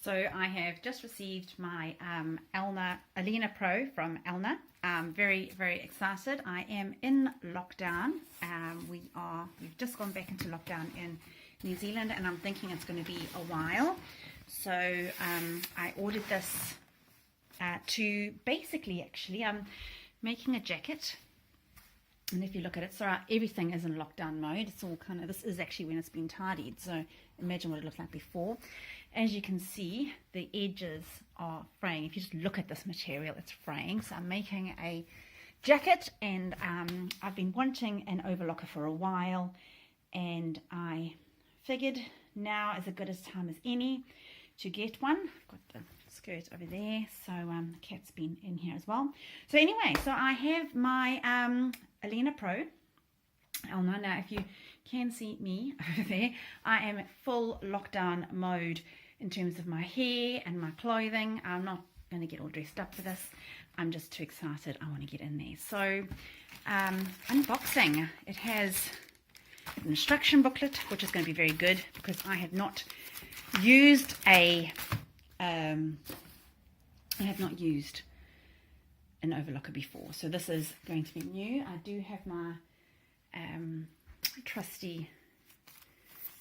So I have just received my Elna Elina Pro from Elna. Very, very excited. I am in lockdown. We've just gone back into lockdown in New Zealand, and I'm thinking it's going to be a while. So I ordered this to basically, I'm making a jacket. And if you look at it, so everything is in lockdown mode. It's all kind of, this is actually when it's been tidied. So imagine what it looked like before. As you can see, the edges are fraying. If you just look at this material, it's fraying. So I'm making a jacket, and I've been wanting an overlocker for a while. And I figured now is as good a time as any to get one. I've got the skirt over there, so the cat's been in here as well. So anyway, so I have my Elina Pro Elna. Now if you can see me over there, I am at full lockdown mode in terms of my hair and my clothing. I'm not going to get all dressed up for this. I'm just too excited. I want to get in there. So unboxing. It has an instruction booklet, which is going to be very good because I have not used an overlocker before, so this is going to be new. I do have my trusty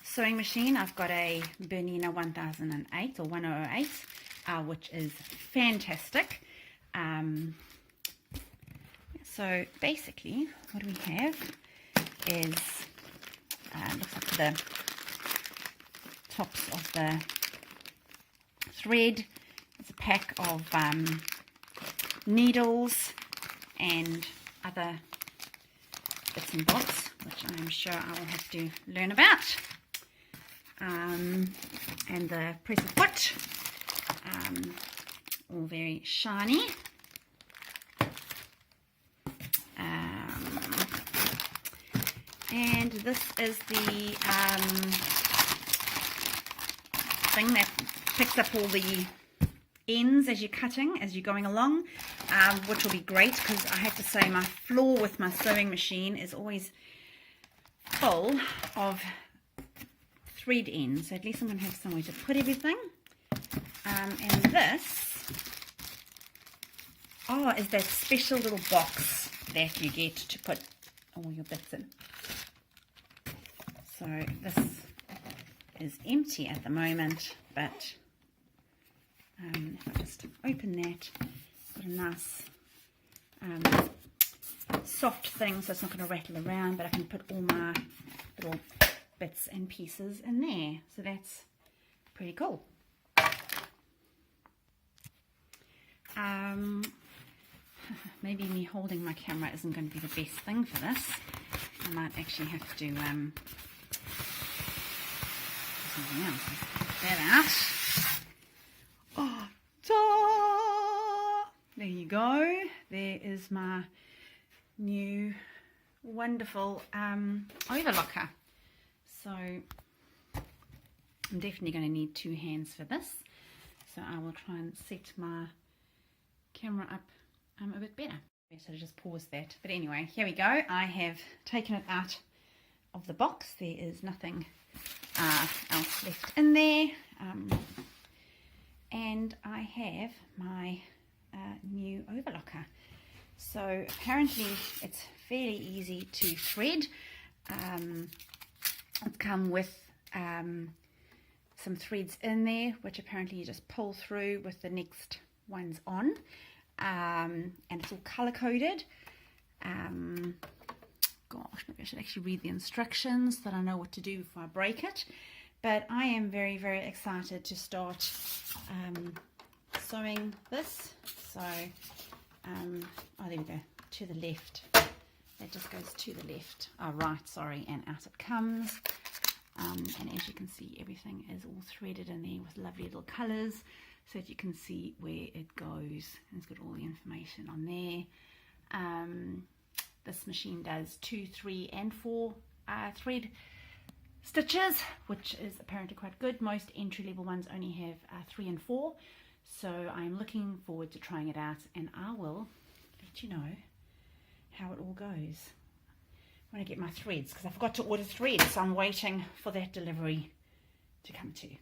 sewing machine. I've got a Bernina 1008 or 1008, which is fantastic. So basically what we have is looks like the tops of the thread. It's a pack of needles and other bits and bobs, which I'm sure I will have to learn about. And the press of foot, all very shiny. And this is the thing that picks up all the ends as you're cutting, as you're going along, which will be great because I have to say my floor with my sewing machine is always full of thread ends. So at least I'm going to have somewhere to put everything. And this is that special little box that you get to put all your bits in. So this is empty at the moment, but if I just open that, got a nice soft thing, so it's not going to rattle around, but I can put all my little bits and pieces in there. So that's pretty cool. Maybe me holding my camera isn't going to be the best thing for this. I might actually have to do something else. Get that out. Oh, ta! There you go. There is my new wonderful overlocker. So I'm definitely going to need two hands for this. So I will try and set my camera up a bit better. So just pause that. But anyway, here we go. I have taken it out of the box. There is nothing else left in there. And I have my new overlocker. So apparently it's fairly easy to thread. It's come with some threads in there, which apparently you just pull through with the next ones on. And it's all color coded. Gosh, maybe I should actually read the instructions so that I know what to do before I break it. But I am very, very excited to start sewing this. So, oh, there we go, to the left. That just goes to the left. Oh, right, sorry, and out it comes. And as you can see, everything is all threaded in there with lovely little colors, so that you can see where it goes. And it's got all the information on there. This machine does 2, 3, and 4 thread stitches, which is apparently quite good. Most entry-level ones only have 3 and 4. So I'm looking forward to trying it out, and I will let you know how it all goes when I get my threads, because I forgot to order threads, so I'm waiting for that delivery to come too.